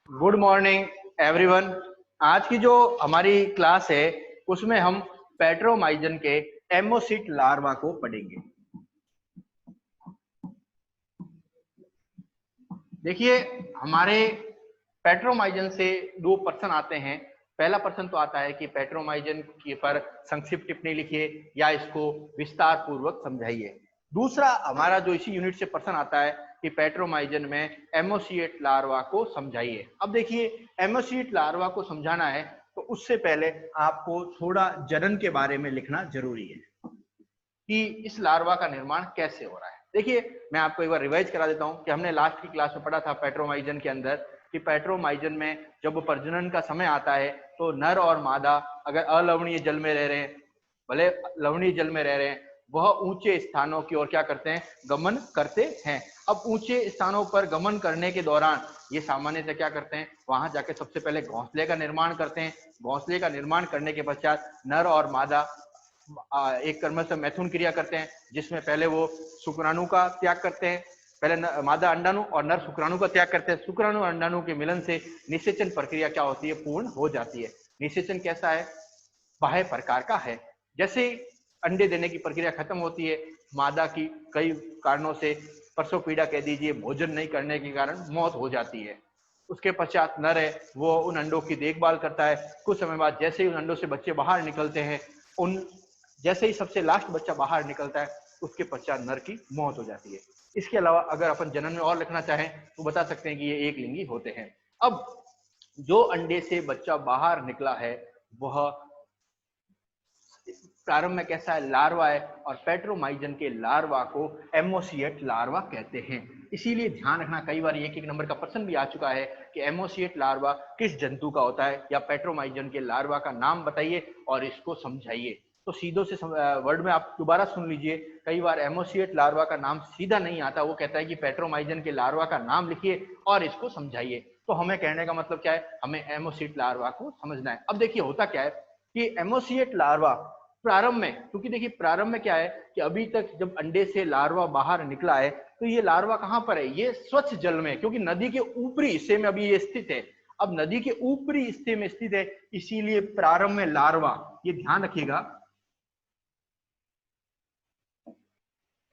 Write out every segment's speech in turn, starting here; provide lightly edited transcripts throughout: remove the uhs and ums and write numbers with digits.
Good morning everyone. आज की जो हमारी क्लास है उसमें हम पेट्रोमाइजन के एमोसिट लार्वा को पढ़ेंगे। देखिए, हमारे पेट्रोमाइजन से दो प्रश्न आते हैं। पहला प्रश्न तो आता है कि पेट्रोमाइजन के पर संक्षिप्त टिप्पणी लिखिए या इसको विस्तार पूर्वक समझाइए। दूसरा हमारा जो इसी यूनिट से प्रश्न आता है कि पेट्रोमाइजन में एमोसिएट लार्वा को समझाइए। अब देखिए, एमोसिएट लार्वा को समझाना है तो उससे पहले आपको थोड़ा जनन के बारे में लिखना जरूरी है कि इस लार्वा का निर्माण कैसे हो रहा है। देखिए, मैं आपको एक बार रिवाइज करा देता हूं कि हमने लास्ट की क्लास में पढ़ा था पेट्रोमाइजन के अंदर कि पेट्रोमाइजन में जब प्रजनन का समय आता है तो नर और मादा अगर अलवणीय जल में रह रहे हैं, भले लवणीय जल में रह रहे हैं, वह ऊंचे स्थानों की ओर क्या करते हैं, गमन करते हैं। अब ऊंचे स्थानों पर गमन करने के दौरान ये सामान्यतः क्या करते हैं, वहां जाके सबसे पहले घोंसले का निर्माण करते हैं। घोंसले का निर्माण करने के पश्चात नर और मादा एक कर्म से मैथुन क्रिया करते हैं, जिसमें पहले वो शुक्राणु का त्याग करते हैं। पहले मादा अंडाणु और नर शुक्राणु का त्याग करते हैं। शुक्राणु और अंडाणु के मिलन से निषेचन प्रक्रिया क्या होती है, पूर्ण हो जाती है। निषेचन कैसा है, बाह्य प्रकार का है। जैसे अंडे देने की प्रक्रिया खत्म होती है, मादा की कई कारणों से प्रसव पीड़ा कह दीजिए, भोजन नहीं करने के कारण मौत हो जाती है। उसके पश्चात नर है, वो उन अंडों की देखभाल करता है। कुछ समय बाद जैसे ही उन अंडों से बच्चे बाहर निकलते हैं, उन जैसे ही सबसे लास्ट बच्चा बाहर निकलता है, उसके पश्चात नर की मौत हो जाती है। इसके अलावा अगर अपन जनन में और लिखना चाहें तो बता सकते हैं कि ये एक लिंगी होते हैं। अब जो अंडे से बच्चा बाहर निकला है वह प्रारंभ में कैसा है, लार्वा है, और पेट्रोमाइजन के लार्वा को एमोसिएट लार्वा कहते हैं। इसीलिए ध्यान रखना, कई बार एक नंबर का प्रश्न भी आ चुका है कि एमोसिएट लार्वा किस जंतु का होता है या पेट्रोमाइजन के लार्वा का नाम बताइए और इसको समझाइए। तो सीधो से वर्ड में आप दोबारा सुन लीजिए। कई बार एमोसिएट लार्वा का नाम सीधा नहीं आता, वो कहता है कि पेट्रोमाइजन के लार्वा का नाम लिखिए और इसको समझाइए। तो हमें कहने का मतलब क्या है, हमें एमोसिएट लार्वा को समझना है। अब देखिए, होता क्या है कि एमोसिएट लार्वा प्रारंभ में, क्योंकि देखिए प्रारंभ में क्या है कि अभी तक जब अंडे से लार्वा बाहर निकला है तो ये लार्वा कहां पर है, ये स्वच्छ जल में, क्योंकि नदी के ऊपरी हिस्से में अभी ये स्थित है। अब नदी के ऊपरी हिस्से में स्थित है, इसीलिए प्रारंभ में लार्वा, ये ध्यान रखिएगा,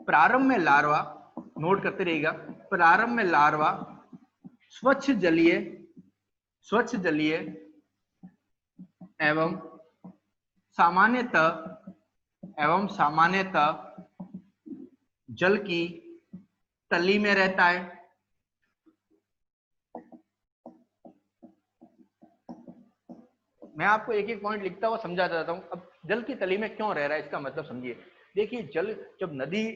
प्रारंभ में लार्वा, नोट करते रहिएगा, प्रारंभ में लार्वा स्वच्छ जलीय एवं सामान्यतः जल की तली में रहता है। मैं आपको एक एक पॉइंट लिखता हुआ समझा देता हूं। अब जल की तली में क्यों रह रहा है, इसका मतलब समझिए। देखिए, जल जब नदी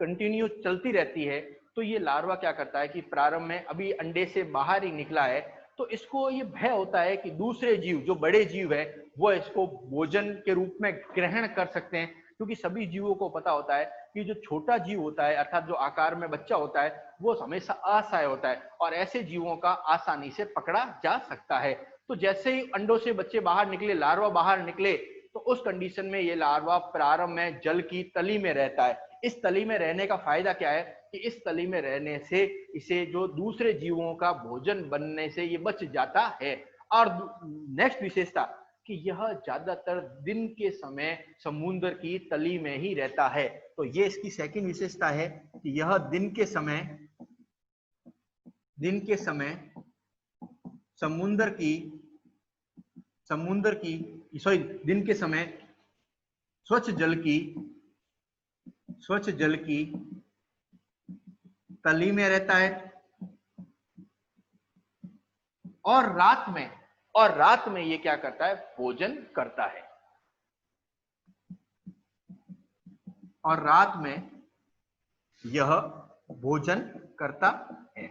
कंटिन्यू चलती रहती है तो ये लार्वा क्या करता है कि प्रारंभ में अभी अंडे से बाहर ही निकला है, तो इसको ये भय होता है कि दूसरे जीव, जो बड़े जीव है, वो इसको भोजन के रूप में ग्रहण कर सकते हैं। क्योंकि सभी जीवों को पता होता है कि जो छोटा जीव होता है, अर्थात जो आकार में बच्चा होता है, वो हमेशा असहाय होता है और ऐसे जीवों का आसानी से पकड़ा जा सकता है। तो जैसे ही अंडों से बच्चे बाहर निकले, लार्वा बाहर निकले, तो उस कंडीशन में ये लार्वा प्रारंभ में जल की तली में रहता है। इस तली में रहने का फायदा क्या है कि इस तली में रहने से इसे जो दूसरे जीवों का भोजन बनने से ये बच जाता है। और नेक्स्ट विशेषता कि यह ज्यादातर दिन के समय समुद्र की तली में ही रहता है। तो ये इसकी सेकंड विशेषता है कि यह दिन के समय दिन के समय स्वच्छ जल की तली में रहता है और रात में ये क्या करता है, भोजन करता है। और रात में यह भोजन करता है।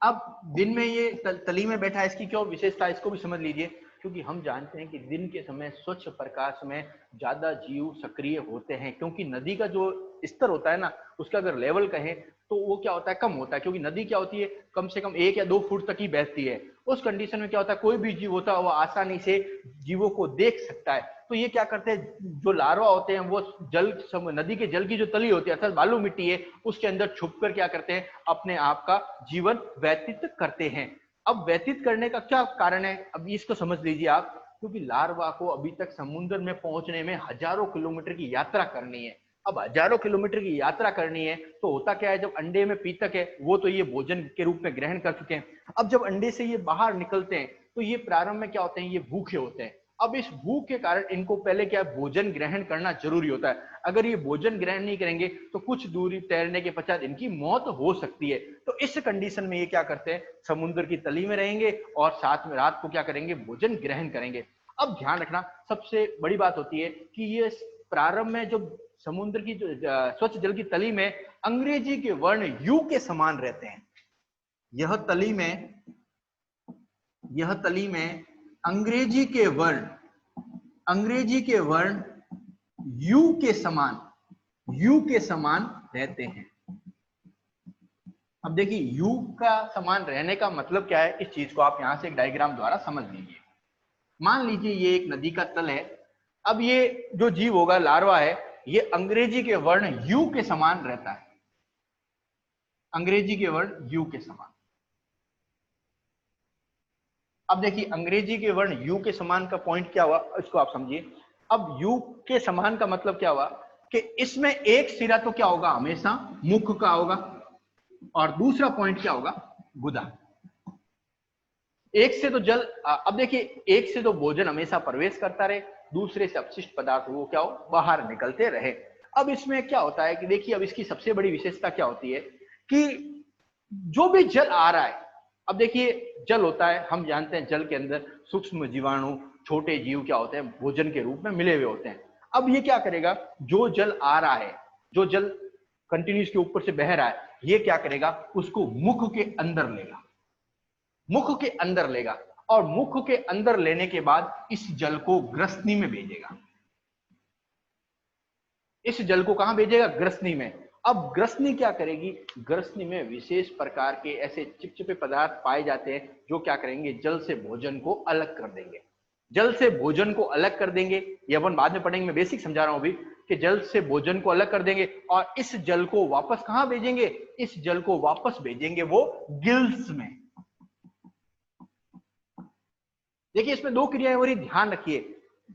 अब दिन में ये तली में बैठा है, इसकी क्यों विशेषता, इसको भी समझ लीजिए। क्योंकि हम जानते हैं कि दिन के समय स्वच्छ प्रकाश में ज्यादा जीव सक्रिय होते हैं, क्योंकि नदी का जो स्तर होता है ना, उसका अगर लेवल कहें तो वो क्या होता है, कम होता है, क्योंकि नदी क्या होती है, कम से कम 1 या 2 फुट तक ही बहती है। उस कंडीशन में क्या होता है, कोई भी जीव होता है वो आसानी से जीवों को देख सकता है। तो ये क्या करते हैं, जो लार्वा होते हैं वो नदी के जल की जो तली होती है अर्थात बालू मिट्टी है उसके अंदर छुपकर क्या करते हैं, अपने आप का जीवन व्यतीत करते हैं। अब व्यतीत करने का क्या कारण है, अब इसको समझ लीजिए आप, क्योंकि लार्वा को अभी तक समुद्र में पहुंचने में हजारों किलोमीटर की यात्रा करनी है। अब हजारों किलोमीटर की यात्रा करनी है तो होता क्या है, जब अंडे में पीतक है वो तो ये भोजन के रूप में ग्रहण कर चुके हैं। अब जब अंडे से ये बाहर निकलते हैं तो ये प्रारंभ में क्या होते हैं, ये भूखे होते हैं। अब इस भूख के कारण इनको पहले क्या भोजन ग्रहण करना जरूरी होता है। अगर ये भोजन ग्रहण नहीं करेंगे तो कुछ दूरी तैरने के पश्चात इनकी मौत हो सकती है। तो इस कंडीशन में ये क्या करते हैं, समुद्र की तली में रहेंगे और साथ में रात को क्या करेंगे, भोजन ग्रहण करेंगे। अब ध्यान रखना, सबसे बड़ी बात होती है कि ये प्रारंभ में जो समुद्र की जो स्वच्छ जल की तली में अंग्रेजी के वर्ण यू के समान रहते हैं। यह तली में अंग्रेजी के वर्ण यू के समान रहते हैं। अब देखिए यू का समान रहने का मतलब क्या है, इस चीज को आप यहां से एक डायग्राम द्वारा समझ लीजिए। मान लीजिए ये एक नदी का तल है। अब ये जो जीव होगा, लार्वा है, ये अंग्रेजी के वर्ण यू के समान रहता है, अंग्रेजी के वर्ण यू के समान। अब देखिए अंग्रेजी के वर्ण यू के समान का पॉइंट क्या हुआ, इसको आप समझिए। अब यू के समान का मतलब क्या हुआ कि इसमें एक सिरा तो क्या होगा, हमेशा मुख का होगा, और दूसरा पॉइंट क्या होगा, गुदा। एक से तो जल, अब देखिए एक से तो भोजन हमेशा प्रवेश करता रहे, दूसरे से अपशिष्ट पदार्थ वो क्या हो, बाहर निकलते रहे। अब इसमें क्या होता है कि देखिए अब इसकी सबसे बड़ी विशेषता क्या होती है कि जो भी जल आ रहा है, अब देखिए जल होता है, हम जानते हैं जल के अंदर सूक्ष्म जीवाणु, छोटे जीव क्या होते हैं, भोजन के रूप में मिले हुए होते हैं। अब ये क्या करेगा, जो जल आ रहा है, जो जल कंटिन्यूस के ऊपर से बह रहा है, ये क्या करेगा, उसको मुख के अंदर लेगा, और मुख के अंदर लेने के बाद इस जल को ग्रसनी में भेजेगा। इस जल को कहां भेजेगा, ग्रसनी में। अब ग्रसनी क्या करेगी, ग्रसनी में विशेष प्रकार के ऐसे चिपचिपे पदार्थ पाए जाते हैं जो क्या करेंगे, जल से भोजन को अलग कर देंगे। जल से भोजन को अलग कर देंगे, ये अपन बाद में पढ़ेंगे, मैं बेसिक समझा रहा हूं अभी, कि जल से भोजन को अलग कर देंगे और इस जल को वापस कहां भेजेंगे, इस जल को वापस भेजेंगे वो गिल्स में। देखिए इसमें दो क्रियाएं हो रही, ध्यान रखिए।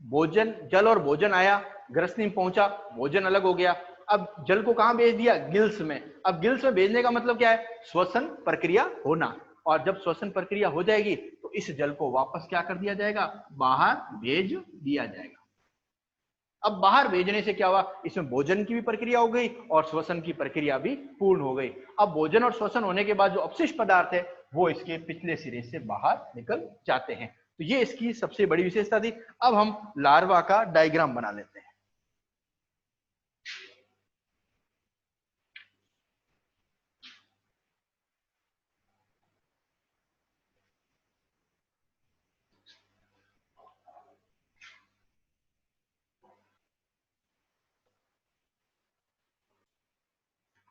भोजन, जल और भोजन आया, ग्रसनी में पहुंचा, भोजन अलग हो गया, अब जल को कहां भेज दिया, गिल्स में। अब गिल्स में भेजने का मतलब क्या है, श्वसन प्रक्रिया होना, और जब श्वसन प्रक्रिया हो जाएगी तो इस जल को वापस क्या कर दिया जाएगा, बाहर भेज दिया जाएगा। अब बाहर भेजने से क्या हुआ, इसमें भोजन की भी प्रक्रिया हो गई और श्वसन की प्रक्रिया भी पूर्ण हो गई। अब भोजन और श्वसन होने के बाद जो अपशिष्ट पदार्थ है वो इसके पिछले सिरे से बाहर निकल जाते हैं। तो ये इसकी सबसे बड़ी विशेषता थी। अब हम लार्वा का डायग्राम बना लेते हैं।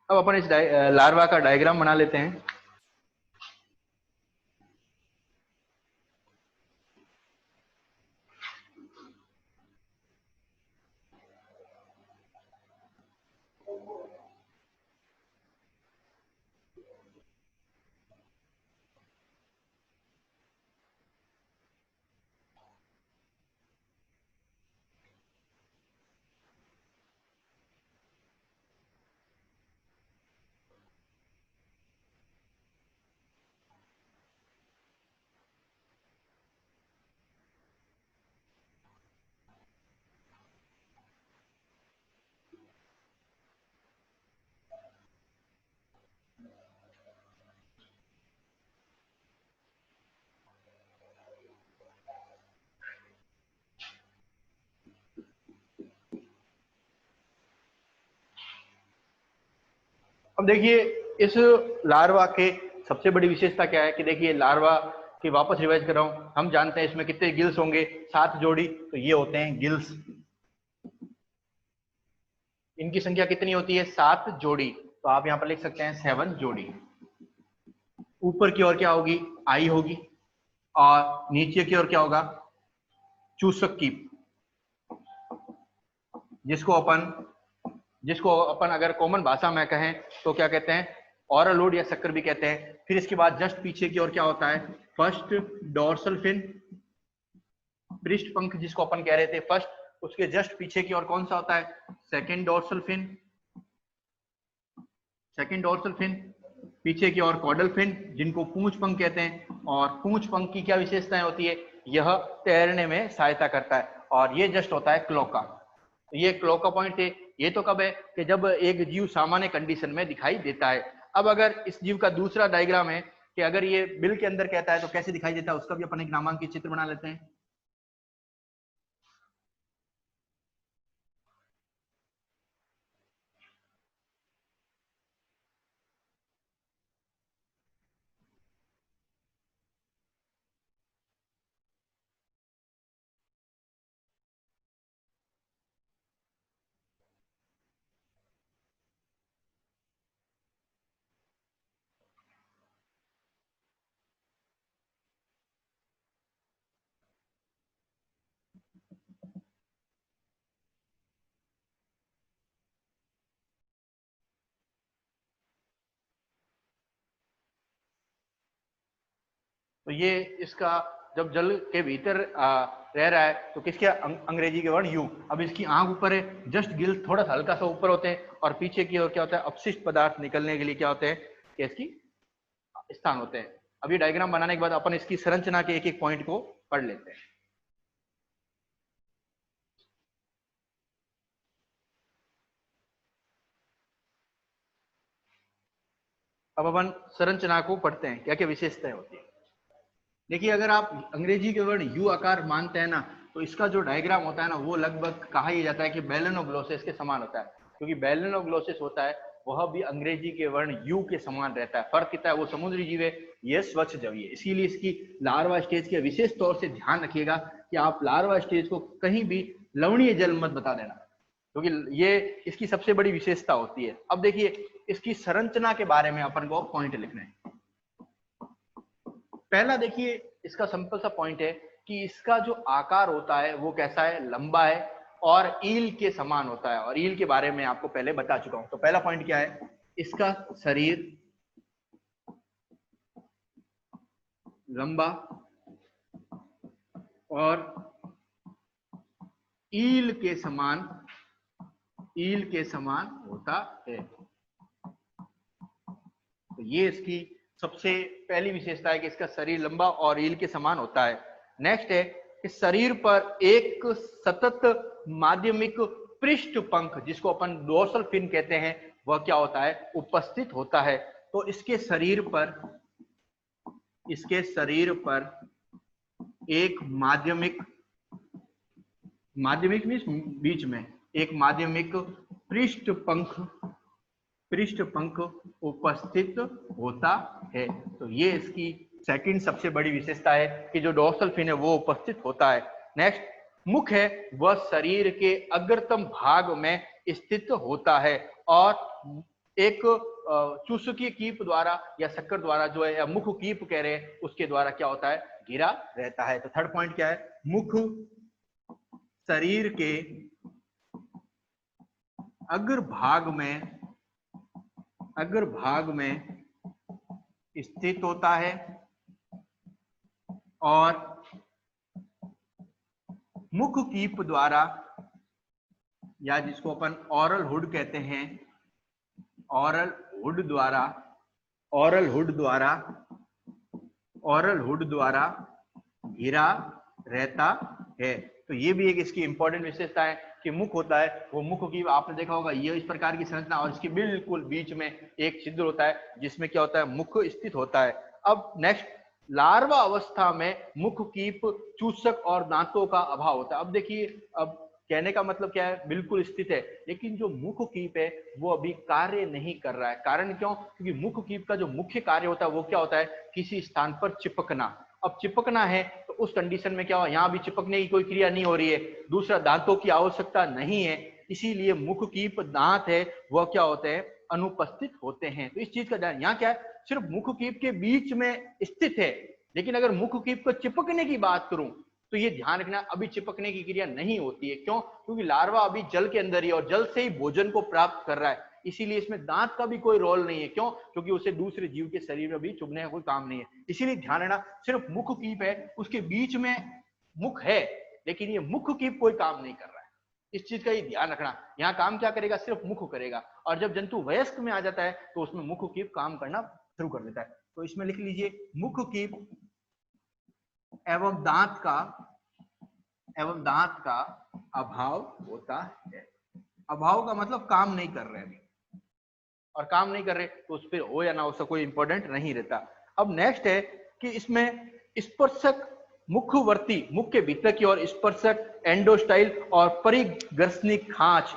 अब अपन इस लार्वा का डायग्राम बना लेते हैं। अब देखिए इस लार्वा के सबसे बड़ी विशेषता क्या है कि देखिए लार्वा की वापस रिवाइज कर रहा हूं, हम जानते हैं इसमें कितने गिल्स होंगे, 7 जोड़ी, तो ये होते हैं गिल्स। इनकी संख्या कितनी होती है, 7 जोड़ी। तो आप यहाँ पर लिख सकते हैं 7 जोड़ी। ऊपर की ओर क्या होगी, आई होगी, और नीचे की ओर क्या होगा, चूसक कीप, जिसको अपन अगर कॉमन भाषा में कहें तो क्या कहते हैं, ऑरल हुड या शक्कर भी कहते हैं। फिर इसके बाद जस्ट पीछे की ओर क्या होता है, फर्स्ट डोर्सल फिन, पृष्ठ पंख जिसको अपन कह रहे थे फर्स्ट, उसके जस्ट पीछे की ओर कौन सा होता है, second dorsal fin, second dorsal fin, पीछे की ओर कॉडल फिन जिनको पूंछ पंख कहते हैं। और पूंछ पंख की क्या विशेषताएं होती है, यह तैरने में सहायता करता है। और ये जस्ट होता है क्लोका, ये क्लोका पॉइंट है। ये तो कब है कि जब एक जीव सामान्य कंडीशन में दिखाई देता है। अब अगर इस जीव का दूसरा डायग्राम है कि अगर ये बिल के अंदर कहता है तो कैसे दिखाई देता है, उसका भी अपन एक नामांकित चित्र बना लेते हैं। तो ये इसका जब जल के भीतर रह रहा है तो किसके अंग्रेजी के वर्ण यू। अब इसकी आंख ऊपर है, जस्ट गिल थोड़ा सा हल्का सा ऊपर होते हैं, और पीछे की ओर क्या होता है, अपशिष्ट पदार्थ निकलने के लिए क्या होते हैं, कि इसकी स्थान होते हैं। अब ये डायग्राम बनाने के बाद अपन इसकी संरचना के एक एक पॉइंट को पढ़ लेते हैं। अब अपन संरचना को पढ़ते हैं, क्या क्या विशेषताएं होती है। देखिए, अगर आप अंग्रेजी के वर्ण यू आकार मानते हैं ना, तो इसका जो डायग्राम होता है ना, वो लगभग कहा ही जाता है कि बेलेनोग्लोसिस के समान होता है। क्योंकि बेलेनोग्लोसिस होता है वह भी अंग्रेजी के वर्ण यू के समान रहता है। फर्क कितना है, वो समुद्री जीव है, ये स्वच्छ जवीय है। इसीलिए इसकी लार्वा स्टेज के विशेष तौर से ध्यान रखिएगा कि आप लार्वा स्टेज को कहीं भी लवणीय जल मत बता देना, क्योंकि ये इसकी सबसे बड़ी विशेषता होती है। अब देखिए, इसकी संरचना के बारे में अपन को पॉइंट लिखना है। पहला देखिए, इसका सिंपल सा पॉइंट है कि इसका जो आकार होता है वो कैसा है, लंबा है और ईल के समान होता है। और ईल के बारे में आपको पहले बता चुका हूं। तो पहला पॉइंट क्या है, इसका शरीर लंबा और ईल के समान होता है। तो ये इसकी सबसे पहली विशेषता है कि इसका शरीर लंबा और ईल के समान होता है। नेक्स्ट है कि शरीर पर एक सतत माध्यमिक पृष्ठ पंख, जिसको अपन डोर्सल फिन कहते हैं, वह क्या होता है, उपस्थित होता है। तो इसके शरीर पर एक माध्यमिक मींस बीच में एक माध्यमिक पृष्ठ पंख उपस्थित होता है। तो ये इसकी सेकंड सबसे बड़ी विशेषता है कि जो डोर्सल फिन है वो उपस्थित होता है। नेक्स्ट, मुख है वह शरीर के अग्रतम भाग में स्थित होता है और एक चूसकी कीप द्वारा या शक्कर द्वारा जो है, या मुख कीप कह रहे हैं, उसके द्वारा क्या होता है, घिरा रहता है। तो थर्ड पॉइंट क्या है, मुख शरीर के अग्रभाग में स्थित होता है और मुख कीप द्वारा, या जिसको अपन ऑरल हुड कहते हैं, ऑरल हुड द्वारा घिरा रहता है। तो ये भी एक इसकी इंपॉर्टेंट विशेषता है कि मुख होता है वो मुख की, आपने देखा होगा ये इस प्रकार की संरचना, और इसके बिल्कुल बीच में एक छिद्र होता है जिसमें क्या होता है, मुख स्थित होता है। अब नेक्स्ट, लार्वा अवस्था में मुख कीप चूसक और दांतों का अभाव होता है। अब देखिए, अब कहने का मतलब क्या है, बिल्कुल स्थित है, लेकिन जो मुख कीप है वो अभी कार्य नहीं कर रहा है। कारण क्यों, क्योंकि मुख कीप का जो मुख्य कार्य होता है वो क्या होता है, किसी स्थान पर चिपकना। अब चिपकना है तो उस कंडीशन में क्या हो, यहाँ भी चिपकने की कोई क्रिया नहीं हो रही है, दूसरा दांतों की आवश्यकता नहीं है, इसीलिए मुख कीप दांत है वह क्या होते हैं, अनुपस्थित होते हैं। तो इस चीज का ध्यान, यहाँ क्या है, सिर्फ मुख कीप के बीच में स्थित है, लेकिन अगर मुख कीप को चिपकने की बात करूं तो ये ध्यान रखना, अभी चिपकने की क्रिया नहीं होती है। क्यों? क्योंकि लार्वा अभी जल के अंदर ही और जल से ही भोजन को प्राप्त कर रहा है, इसीलिए इसमें दांत का भी कोई रोल नहीं है। क्यों? क्योंकि उसे दूसरे जीव के शरीर में भी चुभने का कोई काम नहीं है। इसीलिए ध्यान रखना, सिर्फ मुख कीप है, उसके बीच में मुख है, लेकिन ये मुख कीप कोई काम नहीं कर रहा है। इस चीज का ही ध्यान रखना। यहाँ काम क्या करेगा? सिर्फ मुख करेगा। और जब जंतु वयस्क में आ जाता है तो उसमें मुख कीप काम करना शुरू कर देता है। तो इसमें लिख लीजिए, मुख कीप एवं दांत का अभाव होता है। अभाव का मतलब काम नहीं कर रहे हैं, और काम नहीं कर रहे तो उस पर हो या ना उसका कोई इंपॉर्टेंट नहीं रहता। अब नेक्स्ट है कि इसमें स्पर्शक मुखवर्ती, मुख के भीतर की ओर स्पर्शक एंडोस्टाइल और परिघर्षणी खांच,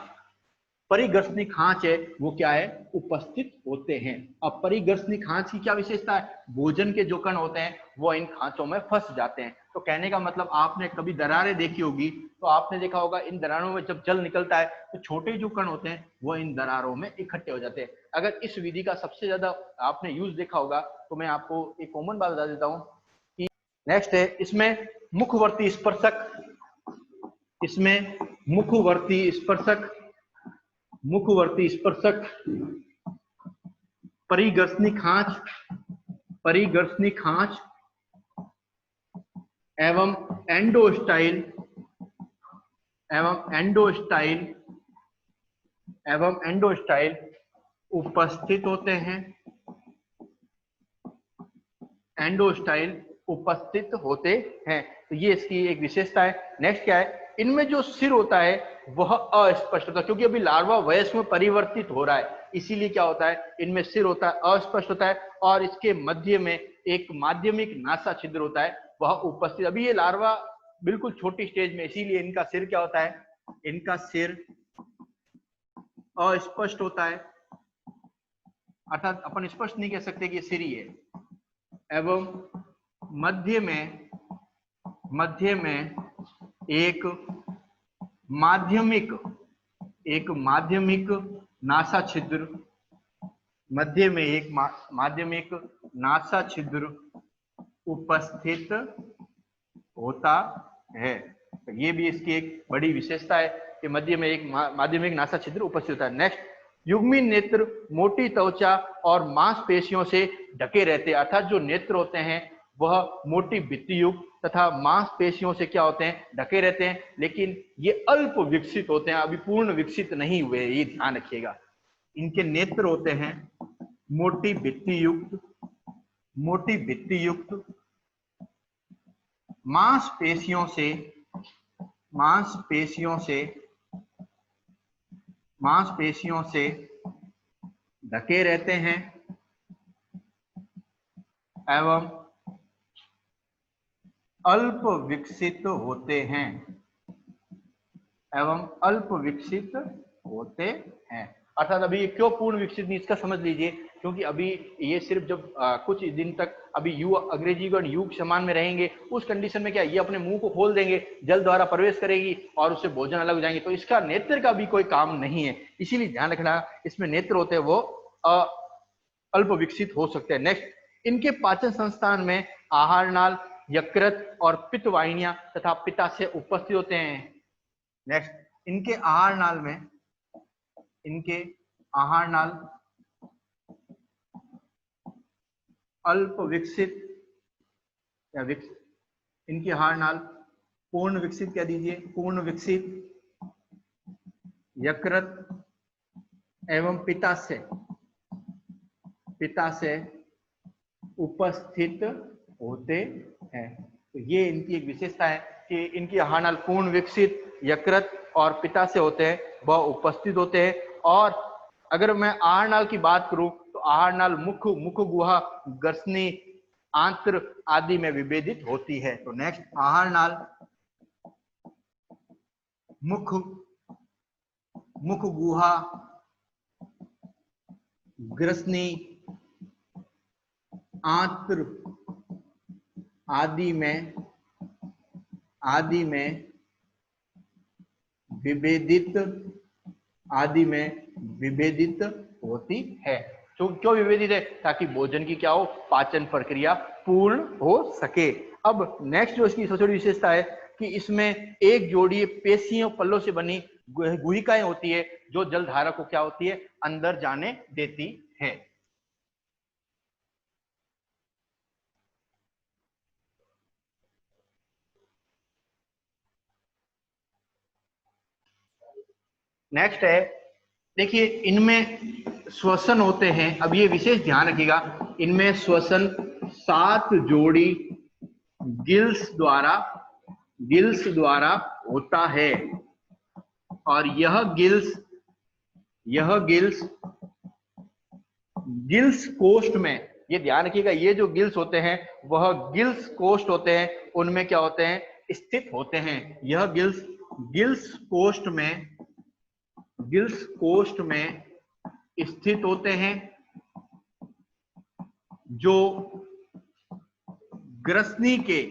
परिघर्षणी खांच है वो क्या है? उपस्थित होते हैं। अब परिघर्षणी खांच की क्या विशेषता है? भोजन के जो कण होते हैं वो इन खांचों में फंस जाते हैं। तो कहने का मतलब, आपने कभी दरारें देखी होगी तो आपने देखा होगा इन दरारों में जब जल निकलता है तो छोटे जो कण होते हैं वो इन दरारों में इकट्ठे हो जाते हैं। अगर इस विधि का सबसे ज्यादा आपने यूज देखा होगा तो मैं आपको एक कॉमन बात बता देता हूँ कि नेक्स्ट है इसमें मुखवर्ती स्पर्शक, इसमें मुखवर्ती स्पर्शक परिघर्षणी खांच एवं एंडोस्टाइल उपस्थित होते हैं। एंडोस्टाइल उपस्थित होते हैं। तो ये इसकी एक विशेषता है। नेक्स्ट क्या है? इनमें जो सिर होता है वह अस्पष्ट होता है, क्योंकि अभी लार्वा वयस्क में परिवर्तित हो रहा है, इसीलिए क्या होता है, इनमें सिर होता है अस्पष्ट होता है, और इसके मध्य में एक माध्यमिक नासा छिद्र होता है वह उपस्थित। अभी ये लार्वा बिल्कुल छोटी स्टेज में, इसीलिए इनका सिर क्या होता है? इनका सिर अस्पष्ट होता है, अर्थात अपन स्पष्ट नहीं कह सकते कि ये सिर ही है। एवं मध्य में एक माध्यमिक नासा छिद्र, मध्य में एक माध्यमिक नासा छिद्र उपस्थित होता है। तो ये भी इसकी एक बड़ी विशेषता है कि मध्य में एक माध्यमिक नासा छिद्र उपस्थित होता है। नेक्स्ट, युग्मी नेत्र मोटी त्वचा और मांसपेशियों से ढके रहते हैं, अर्थात जो नेत्र होते हैं वह मोटी भित्ति युक्त तथा मांसपेशियों से क्या होते हैं? ढके रहते हैं, लेकिन ये अल्प विकसित होते हैं, अभी पूर्ण विकसित नहीं हुए, ये ध्यान रखिएगा। इनके नेत्र होते हैं मोटी भित्ति युक्त, मांसपेशियों से ढके रहते हैं एवं अल्प विकसित होते हैं। अर्थात अभी क्यों पूर्ण विकसित नहीं, इसका समझ लीजिए, क्योंकि अभी ये सिर्फ जब कुछ दिन तक अभी अग्रजीवन युग समान में रहेंगे, उस कंडीशन में क्या ये अपने मुंह को खोल देंगे, जल द्वारा प्रवेश करेगी और उससे भोजन अलग हो जाएंगे, तो इसका नेत्र का भी कोई काम नहीं है। इसीलिए ध्यान रखना, इसमें नेत्र होते हैं वो अल्प विकसित हो सकते हैं। नेक्स्ट, इनके पाचन संस्थान में आहार नाल, यकृत और पित्त वाहिनियां तथा पित्ताशय उपस्थित होते हैं। नेक्स्ट, इनके आहार नाल अल्प विकसित या इनकी आहार नाल पूर्ण विकसित कह दीजिए, पूर्ण विकसित यकृत एवं पित्ताशय उपस्थित होते हैं। तो ये इनकी एक विशेषता है कि इनकी आहार नाल पूर्ण विकसित यकृत और पित्ताशय होते हैं, वह उपस्थित होते हैं। और अगर मैं आहार नाल की बात करूं तो आहार नाल मुख गुहा, ग्रसनी, आंत्र आदि में विभेदित होती है। तो नेक्स्ट, आहार नाल मुख गुहा, ग्रसनी, आंत्र आदि में विभेदित होती है। तो क्यों विभेदित है? ताकि भोजन की क्या हो, पाचन प्रक्रिया पूर्ण हो सके। अब नेक्स्ट जो इसकी सबसे बड़ी विशेषता है कि इसमें एक जोड़ी पेशियों पल्लों से बनी गुहिकाएं होती है जो जलधारा को क्या होती है, अंदर जाने देती है। नेक्स्ट है, देखिए इनमें श्वसन होते हैं। अब ये विशेष ध्यान रखिएगा, इनमें श्वसन 7 जोड़ी गिल्स द्वारा होता है। और यह गिल्स कोष्ठ में, ये ध्यान रखिएगा, ये जो गिल्स होते हैं वह गिल्स कोष्ठ होते हैं, उनमें क्या होते हैं, स्थित होते हैं। यह गिल्स कोष्ठ में स्थित होते हैं, जो ग्रसनी के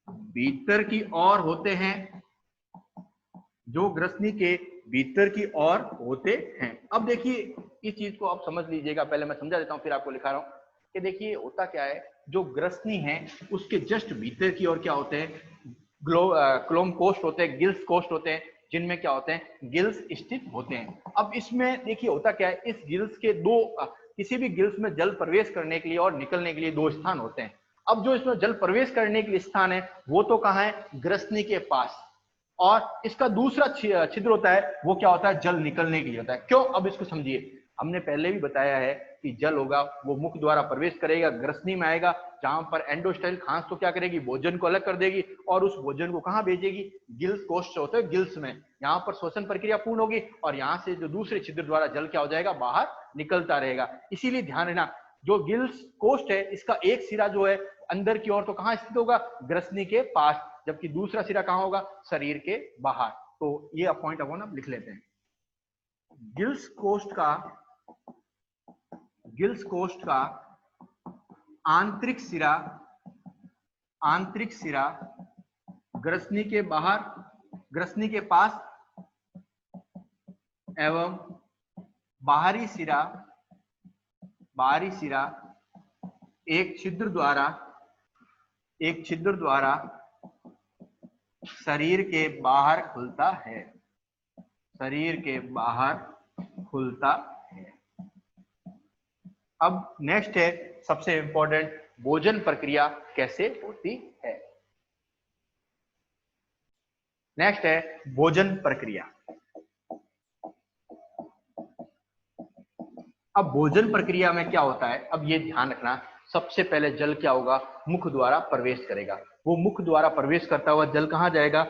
भीतर की ओर होते हैं, जो ग्रसनी के भीतर की ओर होते हैं। अब देखिए इस चीज को आप समझ लीजिएगा, पहले मैं समझा देता हूं फिर आपको लिखा रहा हूं कि देखिए होता क्या है, जो ग्रसनी है उसके जस्ट भीतर की ओर क्या होते हैं, क्लोम कोष्ठ होते हैं, गिल्स कोष्ठ होते हैं, जिनमें क्या होते हैं, गिल्स स्थित होते हैं। अब इसमें देखिए होता क्या है, इस गिल्स के किसी भी गिल्स में जल प्रवेश करने के लिए और निकलने के लिए 2 स्थान होते हैं। अब जो इसमें जल प्रवेश करने के लिए स्थान है वो तो कहाँ है, ग्रसनी के पास, और इसका दूसरा छिद्र होता है वो क्या होता है, जल निकलने के लिए होता है। क्यों, अब इसको समझिए। हमने पहले भी बताया है कि जल होगा वो मुख द्वारा प्रवेश करेगा, ग्रसनी में आएगा, जहां पर एंडोस्टाइल खांस तो क्या करेगी, भोजन को अलग कर देगी और उस भोजन को कहां भेजेगी, गिल्स कोष्ठ होते हैं, गिल्स में। यहाँ पर श्वसन प्रक्रिया पूर्ण होगी और यहाँ से जो दूसरे छिद्र द्वारा जल क्या हो जाएगा, बाहर निकलता रहेगा। इसीलिए ध्यान रखना, जो गिल्स कोष्ठ है इसका एक सिरा जो है अंदर की ओर तो कहां स्थित होगा, ग्रसनी के पास, जबकि दूसरा सिरा कहां होगा, शरीर के बाहर। तो ये पॉइंट अपन अब लिख लेते हैं। गिल्स कोष्ठ का आंतरिक सिरा ग्रसनी के बाहर, ग्रसनी के पास, एवं बाहरी सिरा एक छिद्र द्वारा शरीर के बाहर खुलता है, अब नेक्स्ट है सबसे इंपॉर्टेंट, भोजन प्रक्रिया कैसे होती है। नेक्स्ट है भोजन प्रक्रिया। अब भोजन प्रक्रिया में क्या होता है, अब ये ध्यान रखना, सबसे पहले जल क्या होगा, मुख द्वारा प्रवेश करेगा। वो मुख द्वारा प्रवेश करता हुआ जल कहाँ जाएगा,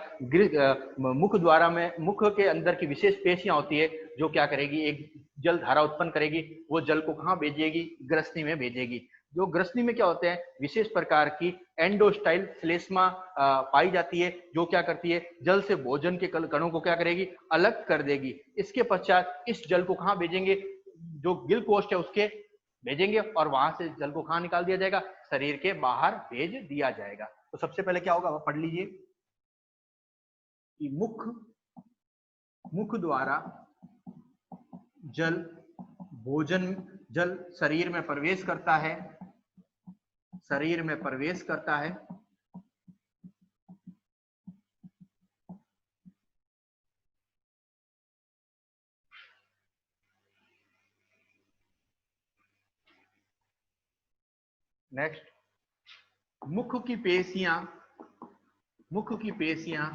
मुख द्वारा में, मुख के अंदर की विशेष पेशियां होती है जो क्या करेगी, एक जल धारा उत्पन्न करेगी, वो जल को कहाँ भेजेगी, ग्रसनी में भेजेगी। जो ग्रसनी में क्या होते हैं, विशेष प्रकार की एंडोस्टाइल श्लेष्मा पाई जाती है, जो क्या करती है, जल से भोजन के कणों को क्या करेगी, अलग कर देगी। इसके पश्चात इस जल को कहाँ भेजेंगे, जो गिल कोष्ठ है उसके भेजेंगे और वहां से जल को कहां निकाल दिया जाएगा, शरीर के बाहर भेज दिया जाएगा। तो सबसे पहले क्या होगा, पढ़ लीजिए कि मुख द्वारा जल शरीर में प्रवेश करता है, नेक्स्ट, मुख की पेशियां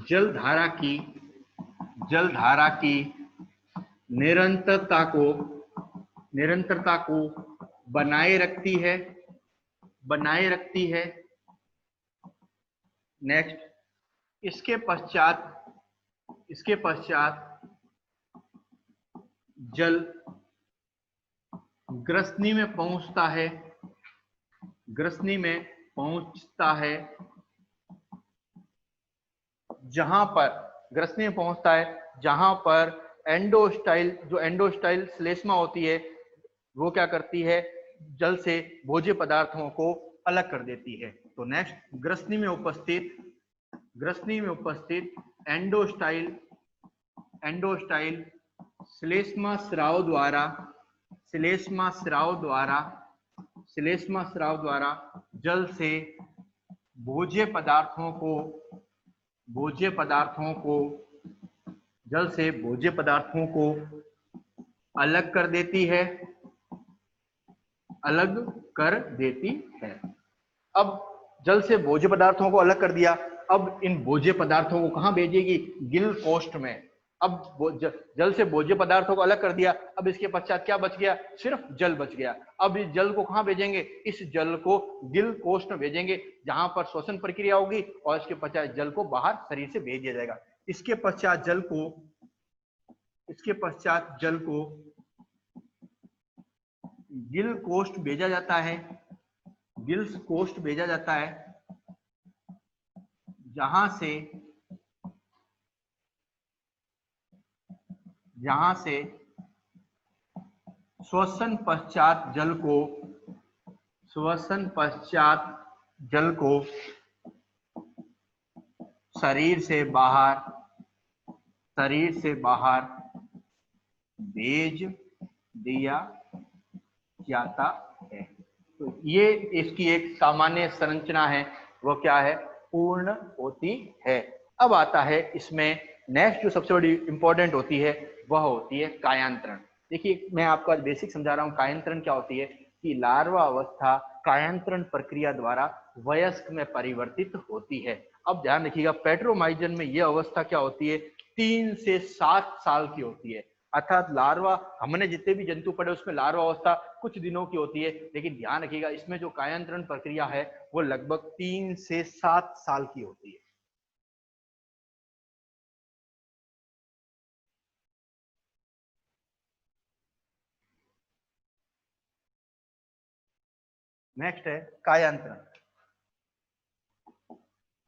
जलधारा की निरंतरता को बनाए रखती है। नेक्स्ट, इसके पश्चात जल ग्रसनी में पहुंचता है, जहां पर एंडोस्टाइल श्लेष्मा होती है वो क्या करती है, जल से भोज्य पदार्थों को अलग कर देती है। तो नेक्स्ट, ग्रसनी में उपस्थित एंडोस्टाइल श्लेष्मा स्राव द्वारा जल से भोज्य पदार्थों को अलग कर देती है। अब जल से भोज्य पदार्थों को अलग कर दिया, अब इन भोज्य पदार्थों को कहां भेजेगी? गिल कोष्ठ में। अब जल से भोज्य पदार्थों को अलग कर दिया, अब इसके पश्चात क्या बच गया? सिर्फ जल बच गया। अब इस जल को कहां भेजेंगे? इस जल को गिल कोष्ठ में भेजेंगे, जहां पर श्वसन प्रक्रिया होगी और इसके पश्चात जल को बाहर शरीर से भेज दिया जाएगा। इसके पश्चात जल को गिल कोष्ठ भेजा जाता है, जहां से श्वसन पश्चात जल को शरीर से बाहर भेज दिया जाता है। तो ये इसकी एक सामान्य संरचना है, वो क्या है? पूर्ण होती है। अब आता है इसमें नेक्स्ट जो सबसे बड़ी इंपॉर्टेंट होती है, वह होती है कायांतरण। देखिए, मैं आपको आज बेसिक समझा रहा हूँ। कायांतरण क्या होती है कि लार्वा अवस्था कायांतरण प्रक्रिया द्वारा वयस्क में परिवर्तित होती है। अब ध्यान रखिएगा, पेट्रोमाइजन में यह अवस्था क्या होती है? 3 से 7 साल की होती है। अर्थात लार्वा, हमने जितने भी जंतु पढ़े उसमें लार्वा अवस्था कुछ दिनों की होती है, लेकिन ध्यान रखिएगा इसमें जो कायांतरण प्रक्रिया है वो लगभग 3 से 7 साल की होती है। नेक्स्ट है कायांतरण।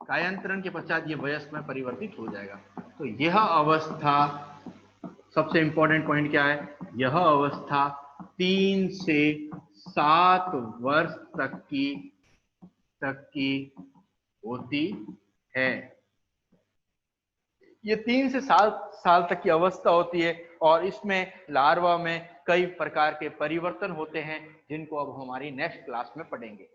कायांतरण के पश्चात ये वयस्क में परिवर्तित हो जाएगा। तो यह अवस्था, सबसे इंपॉर्टेंट पॉइंट क्या है? यह अवस्था 3 से 7 वर्ष तक की होती है। ये 3 से 7 साल तक की अवस्था होती है और इसमें लार्वा में कई प्रकार के परिवर्तन होते हैं, जिनको अब हमारी नेक्स्ट क्लास में पढ़ेंगे।